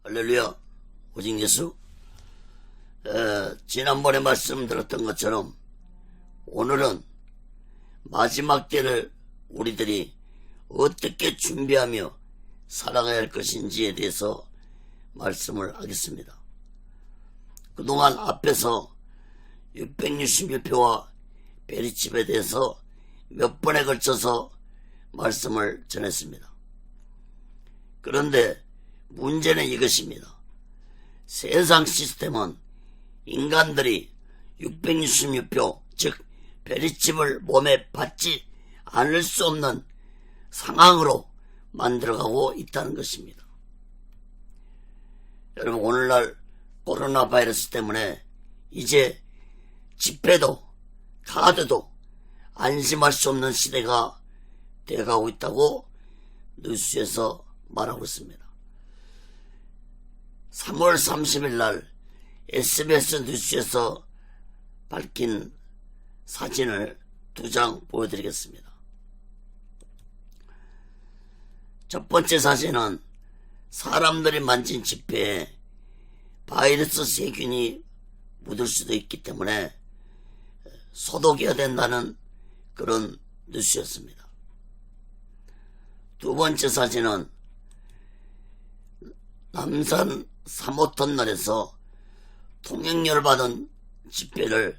할렐루야. 오직 예수. 지난번에 말씀드렸던 것처럼 오늘은 마지막 때를 우리들이 어떻게 준비하며 살아가야 할 것인지에 대해서 말씀을 하겠습니다. 그동안 앞에서 666표와 베리칩에 대해서 몇 번에 걸쳐서 말씀을 전했습니다. 그런데 문제는 이것입니다. 세상 시스템은 인간들이 666표, 즉 베리칩을 몸에 받지 않을 수 없는 상황으로 만들어가고 있다는 것입니다. 여러분, 오늘날 코로나 바이러스 때문에 이제 집회도 카드도 안심할 수 없는 시대가 되어가고 있다고 뉴스에서 말하고 있습니다. 3월 30일 날 SBS 뉴스에서 밝힌 사진을 2장 보여드리겠습니다. 첫 번째 사진은 사람들이 만진 지폐에 바이러스 세균이 묻을 수도 있기 때문에 소독해야 된다는 그런 뉴스였습니다. 두 번째 사진은 남산 3호 터널에서 통행료를 받은 지폐를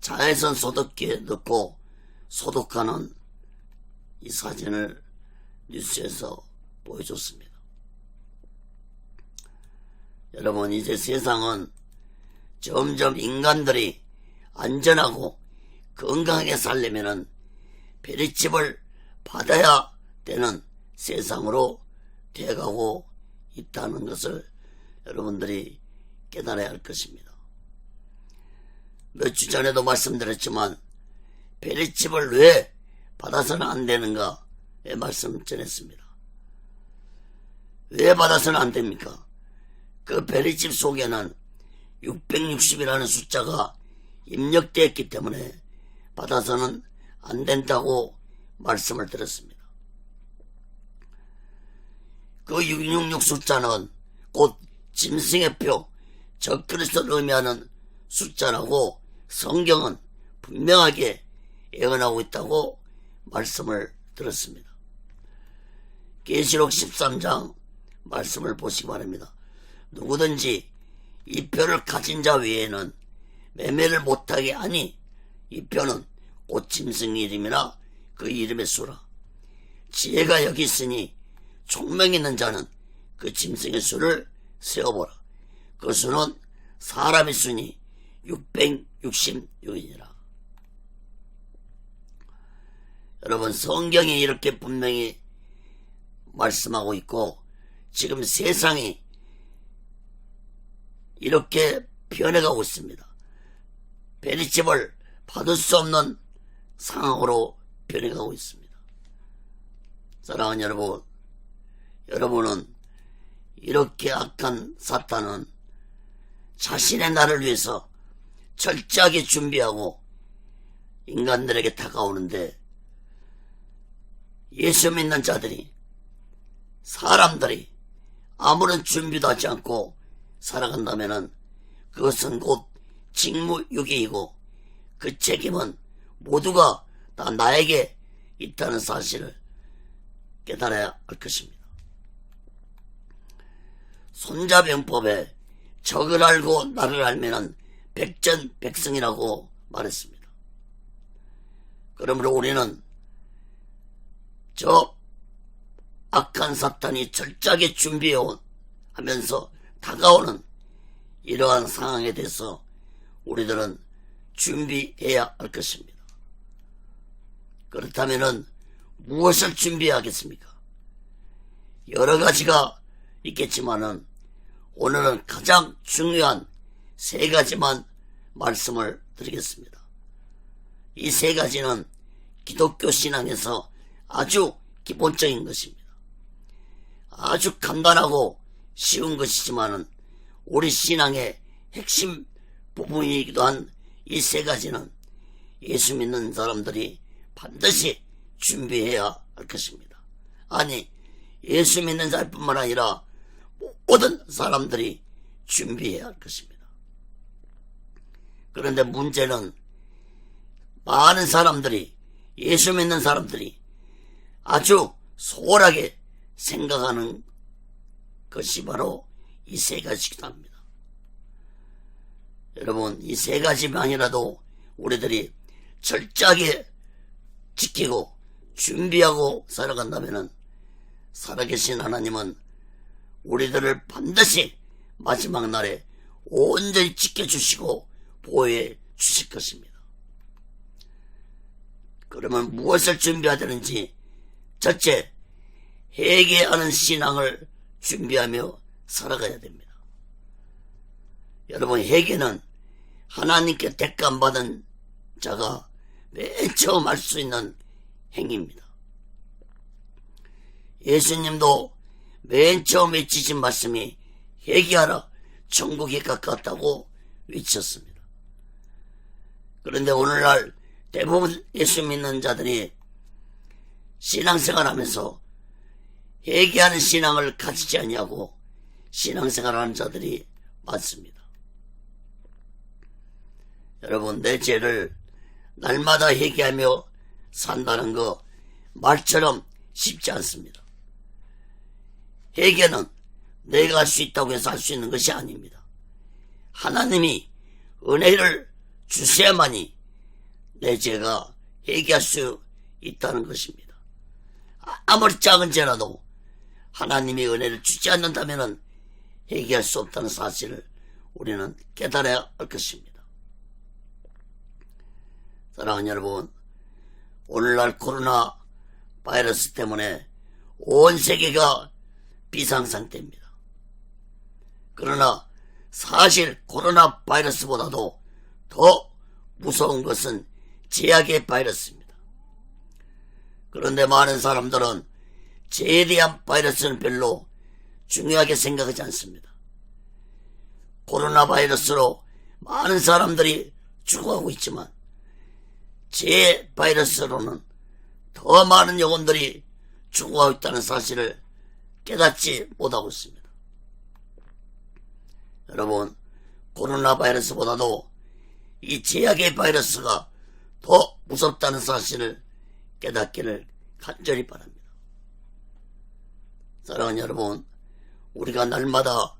자외선 소독기에 넣고 소독하는 이 사진을 뉴스에서 보여줬습니다. 여러분, 이제 세상은 점점 인간들이 안전하고 건강하게 살려면 베리칩을 받아야 되는 세상으로 되어가고 있다는 것을 여러분들이 깨달아야 할 것입니다. 몇 주 전에도 말씀드렸지만 베리칩을 왜 받아서는 안 되는가에 말씀 전했습니다. 왜 받아서는 안 됩니까? 그 베리칩 속에는 660이라는 숫자가 입력되어 있기 때문에 받아서는 안 된다고 말씀을 드렸습니다. 그 666 숫자는 곧 짐승의 표, 적그리스도를 의미하는 숫자라고 성경은 분명하게 예언하고 있다고 말씀을 들었습니다. 계시록 13장 말씀을 보시기 바랍니다. 누구든지 이 표를 가진 자 외에는 매매를 못하게 하니 이 표는 곧 짐승 이름이나 그 이름의 수라. 지혜가 여기 있으니 총명 있는 자는 그 짐승의 수를 세어보라. 그 수는 사람의 수니 666이니라. 여러분, 성경이 이렇게 분명히 말씀하고 있고 지금 세상이 이렇게 변해가고 있습니다. 베리칩을 받을 수 없는 상황으로 변해가고 있습니다. 사랑하는 여러분, 여러분은 이렇게 악한 사탄은 자신의 날을 위해서 철저하게 준비하고 인간들에게 다가오는데 예수 믿는 자들이, 사람들이 아무런 준비도 하지 않고 살아간다면 그것은 곧 직무유기이고 그 책임은 모두가 다 나에게 있다는 사실을 깨달아야 할 것입니다. 손자병법에 적을 알고 나를 알면은 백전백승이라고 말했습니다. 그러므로 우리는 저 악한 사탄이 철저하게 준비해온 하면서 다가오는 이러한 상황에 대해서 우리들은 준비해야 할 것입니다. 그렇다면 무엇을 준비해야 하겠습니까? 여러 가지가 있겠지만은 오늘은 가장 중요한 3가지만 말씀을 드리겠습니다. 이 3가지는 기독교 신앙에서 아주 기본적인 것입니다. 아주 간단하고 쉬운 것이지만은 우리 신앙의 핵심 부분이기도 한 이 3가지는 예수 믿는 사람들이 반드시 준비해야 할 것입니다. 아니, 예수 믿는 자뿐만 아니라 모든 사람들이 준비해야 할 것입니다. 그런데 문제는 많은 사람들이, 예수 믿는 사람들이 아주 소홀하게 생각하는 것이 바로 이 세 가지이기도 합니다. 여러분, 이 세 가지만이라도 우리들이 철저하게 지키고 준비하고 살아간다면 살아계신 하나님은 우리들을 반드시 마지막 날에 온전히 지켜주시고 보호해 주실 것입니다. 그러면 무엇을 준비해야 되는지, 첫째, 회개하는 신앙을 준비하며 살아가야 됩니다. 여러분, 회개는 하나님께 대감받은 자가 맨 처음 할 수 있는 행위입니다. 예수님도 맨 처음 외치신 말씀이 회개하라, 천국이 가까웠다고 외쳤습니다. 그런데 오늘날 대부분 예수 믿는 자들이 신앙생활하면서 회개하는 신앙을 가지지 아니하고 신앙생활하는 자들이 많습니다. 여러분, 내 죄를 날마다 회개하며 산다는 거 말처럼 쉽지 않습니다. 회개는 내가 할 수 있다고 해서 할 수 있는 것이 아닙니다. 하나님이 은혜를 주셔야만이 내 죄가 회개할 수 있다는 것입니다. 아무리 작은 죄라도 하나님이 은혜를 주지 않는다면 회개할 수 없다는 사실을 우리는 깨달아야 할 것입니다. 사랑하는 여러분, 오늘날 코로나 바이러스 때문에 온 세계가 비상상태입니다. 그러나 사실 코로나 바이러스보다도 더 무서운 것은 제약의 바이러스입니다. 그런데 많은 사람들은 죄에 대한 바이러스는 별로 중요하게 생각하지 않습니다. 코로나 바이러스로 많은 사람들이 죽어가고 있지만 죄 바이러스로는 더 많은 영혼들이 죽어가고 있다는 사실을 깨닫지 못하고 있습니다. 여러분, 코로나 바이러스보다도 이 제약의 바이러스가 더 무섭다는 사실을 깨닫기를 간절히 바랍니다. 사랑하는 여러분, 우리가 날마다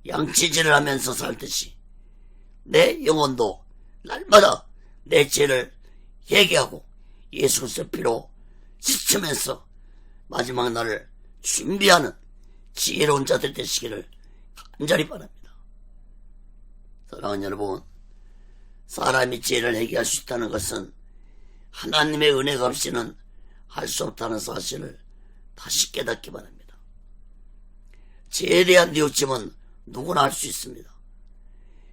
양치질을 하면서 살듯이 내 영혼도 날마다 내 죄를 회개하고 예수 그리스도의 피로 씻으면서 마지막 날을 준비하는 지혜로운 자들 되시기를 간절히 바랍니다. 사랑하는 여러분, 사람이 죄를 회개할 수 있다는 것은 하나님의 은혜가 없이는 할 수 없다는 사실을 다시 깨닫기 바랍니다. 죄에 대한 뉘우침은 누구나 할 수 있습니다.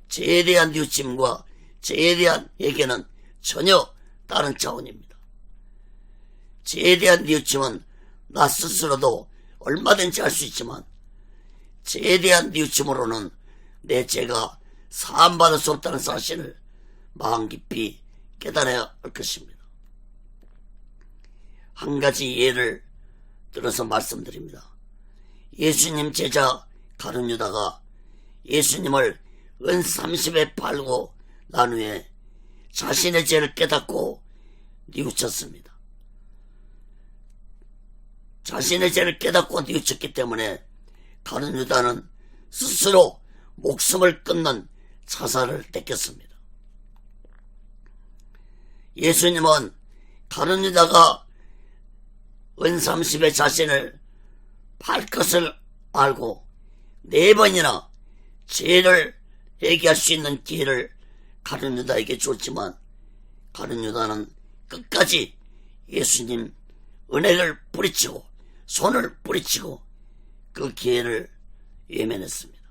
죄에 대한 뉘우침과 죄에 대한 회개는 전혀 다른 차원입니다. 죄에 대한 뉘우침은 나 스스로도 얼마든지 할 수 있지만 죄에 대한 뉘우침으로는 내 죄가 사함받을 수 없다는 사실을 마음 깊이 깨달아야 할 것입니다. 한 가지 예를 들어서 말씀드립니다. 예수님 제자 가룟 유다가 예수님을 은 30에 팔고 난 후에 자신의 죄를 깨닫고 뉘우쳤습니다. 자신의 죄를 깨닫고 뉘우쳤기 때문에 가룟 유다는 스스로 목숨을 끊는 자살을 택했습니다. 예수님은 가룟 유다가 은 30에 자신을 팔 것을 알고 4번이나 죄를 회개할 수 있는 기회를 가룟 유다에게 줬지만 가룟 유다는 끝까지 예수님 은혜를 뿌리치고 손을 뿌리치고 그 기회를 외면했습니다.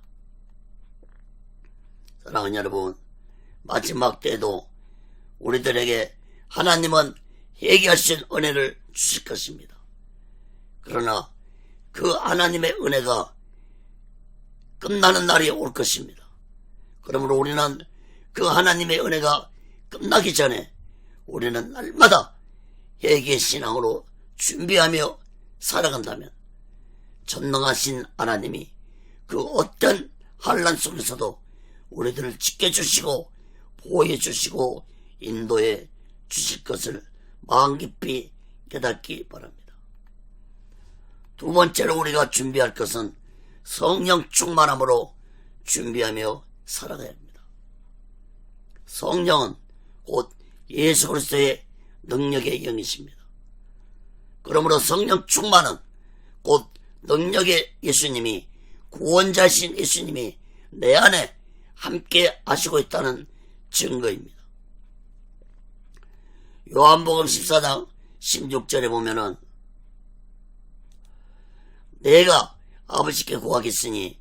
사랑하는 여러분, 마지막 때에도 우리들에게 하나님은 회개하신 은혜를 주실 것입니다. 그러나 그 하나님의 은혜가 끝나는 날이 올 것입니다. 그러므로 우리는 그 하나님의 은혜가 끝나기 전에 우리는 날마다 회개의 신앙으로 준비하며 살아간다면 전능하신 하나님이 그 어떤 환난 속에서도 우리들을 지켜주시고 보호해주시고 인도해 주실 것을 마음 깊이 깨닫기 바랍니다. 두 번째로 우리가 준비할 것은 성령 충만함으로 준비하며 살아가야 합니다. 성령은 곧 예수 그리스도의 능력의 영이십니다. 그러므로 성령 충만은 곧 능력의 예수님이, 구원자신 예수님이 내 안에 함께 하시고 있다는 증거입니다. 요한복음 14장 16절에 보면은 내가 아버지께 구하겠으니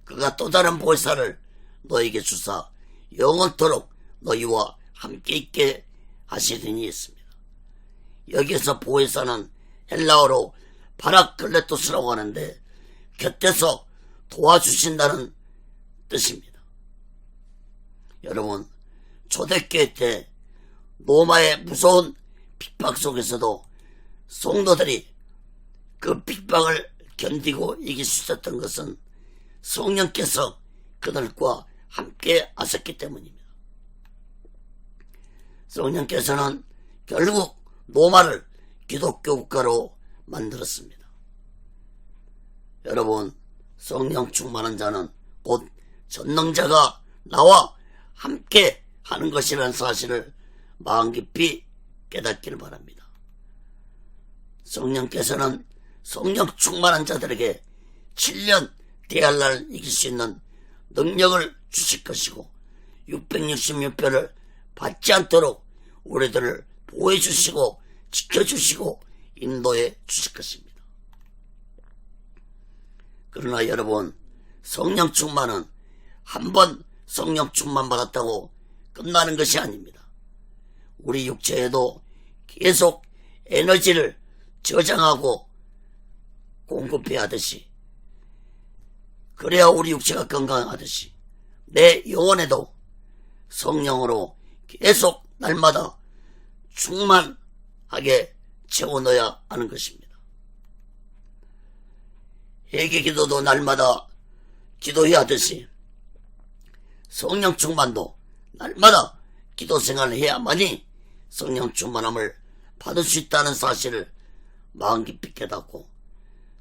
그가 또 다른 보혜사를 너에게 주사 영원토록 너희와 함께 있게 하시리니 했습니다. 여기서 보혜사는 헬라어로 파라클레토스라고 하는데 곁에서 도와주신다는 뜻입니다. 여러분, 초대교회 때 로마의 무서운 핍박 속에서도 성도들이 그 핍박을 견디고 이길 수 있었던 것은 성령께서 그들과 함께 하셨기 때문입니다. 성령께서는 결국 로마를 기독교 국가로 만들었습니다. 여러분, 성령 충만한 자는 곧 전능자가 나와 함께 하는 것이라는 사실을 마음 깊이 깨닫기를 바랍니다. 성령께서는 성령 충만한 자들에게 7년 대할날을 이길 수 있는 능력을 주실 것이고 666표를 받지 않도록 우리들을 보호해 주시고 지켜주시고 인도해 주실 것입니다. 그러나 여러분, 성령 충만은 한번 성령 충만 받았다고 끝나는 것이 아닙니다. 우리 육체에도 계속 에너지를 저장하고 공급해야 하듯이, 그래야 우리 육체가 건강하듯이 내 영혼에도 성령으로 계속 날마다 충만하게 채워넣어야 하는 것입니다. 회개 기도도 날마다 기도해야 하듯이 성령 충만도 날마다 기도 생활을 해야만이 성령 충만함을 받을 수 있다는 사실을 마음 깊이 깨닫고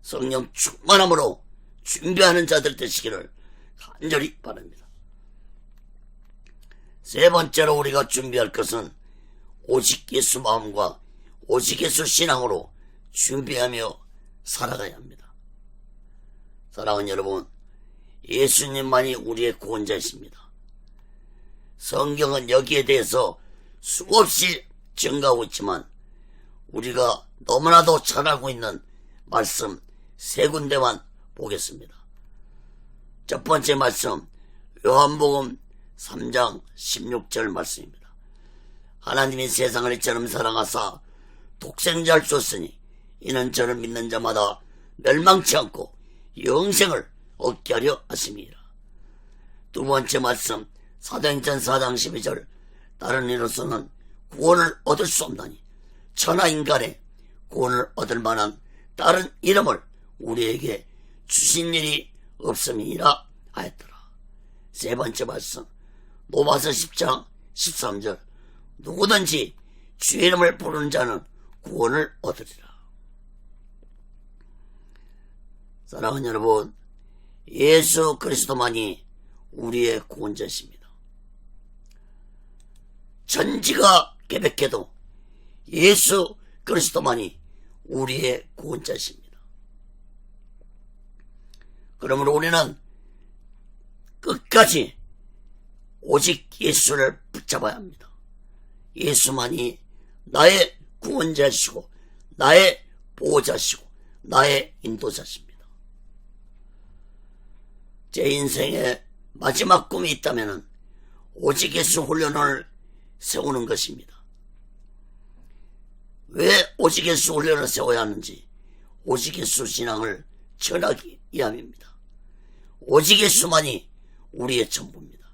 성령 충만함으로 준비하는 자들 되시기를 간절히 바랍니다. 세 번째로 우리가 준비할 것은 오직 예수 마음과 오직 예수 신앙으로 준비하며 살아가야 합니다. 사랑하는 여러분, 예수님만이 우리의 구원자이십니다. 성경은 여기에 대해서 수없이 증가하고 있지만 우리가 너무나도 잘 알고 있는 말씀 세 군데만 보겠습니다. 첫 번째 말씀, 요한복음 3장 16절 말씀입니다. 하나님이 세상을 이처럼 사랑하사 독생자를 줬으니 이는 저를 믿는 자마다 멸망치 않고 영생을 얻게 하려 하심이라. 두 번째 말씀, 사도행전 4장 12절, 다른 이로서는 구원을 얻을 수 없나니 천하 인간의 구원을 얻을 만한 다른 이름을 우리에게 주신 일이 없음이니라 하였더라. 세 번째 말씀, 로마서 10장 13절, 누구든지 주의 이름을 부르는 자는 구원을 얻으리라. 사랑하는 여러분, 예수 그리스도만이 우리의 구원자십니다. 천지가 개백해도 예수 그리스도만이 우리의 구원자십니다. 그러므로 우리는 끝까지 오직 예수를 붙잡아야 합니다. 예수만이 나의 구원자시고 나의 보호자시고 나의 인도자십니다. 제 인생의 마지막 꿈이 있다면 오직 예수 훈련을 세우는 것입니다. 왜 오직 예수 훈련을 세워야 하는지, 오직 예수 신앙을 전하기 위함입니다. 오직 예수만이 우리의 전부입니다.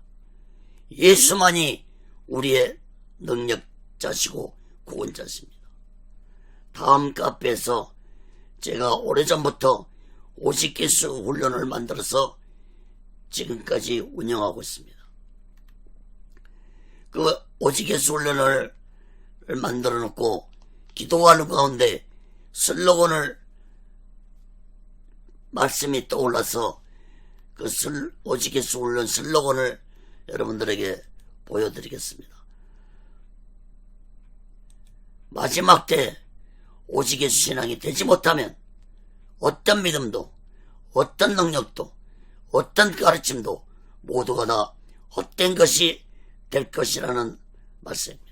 예수만이 우리의 능력자시고 구원자십니다. 다음 카페에서 제가 오래전부터 오직 예수 훈련을 만들어서 지금까지 운영하고 있습니다. 그 오직 예수 훈련을 만들어 놓고 기도하는 가운데 슬로건을 말씀이 떠올라서 그 오직 예수 훈련 슬로건을 여러분들에게 보여드리겠습니다. 마지막 때 오직 예수 신앙이 되지 못하면 어떤 믿음도 어떤 능력도 어떤 가르침도 모두가 다 헛된 것이 될 것이라는 말씀입니다.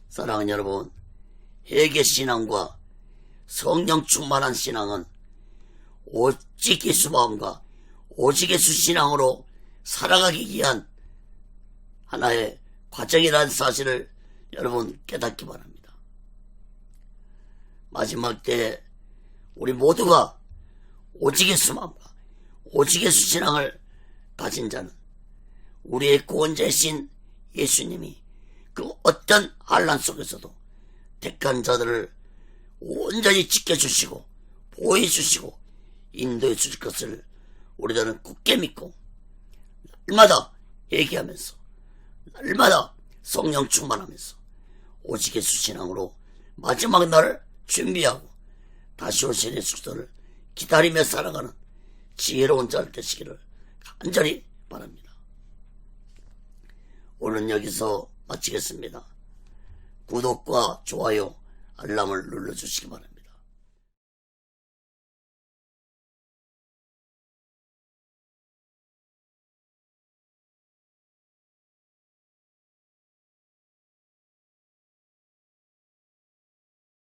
사랑하는 여러분, 회개신앙과 성령 충만한 신앙은 오직 예수 마음과 오직 예수 신앙으로 살아가기 위한 하나의 과정이라는 사실을 여러분 깨닫기 바랍니다. 마지막 때 우리 모두가 오직 예수 마음과 오직 예수 신앙을 가진 자는 우리의 구원자이신 예수님이 그 어떤 환난 속에서도 택한 자들을 온전히 지켜주시고 보호해주시고 인도해 주실 것을 우리들은 굳게 믿고 날마다 얘기하면서 날마다 성령 충만하면서 오직 예수 신앙으로 마지막 날을 준비하고 다시 오신 예수를 기다리며 살아가는 지혜로운 자를 되시기를 간절히 바랍니다. 오늘은 여기서 마치겠습니다. 구독과 좋아요, 알람을 눌러주시기 바랍니다.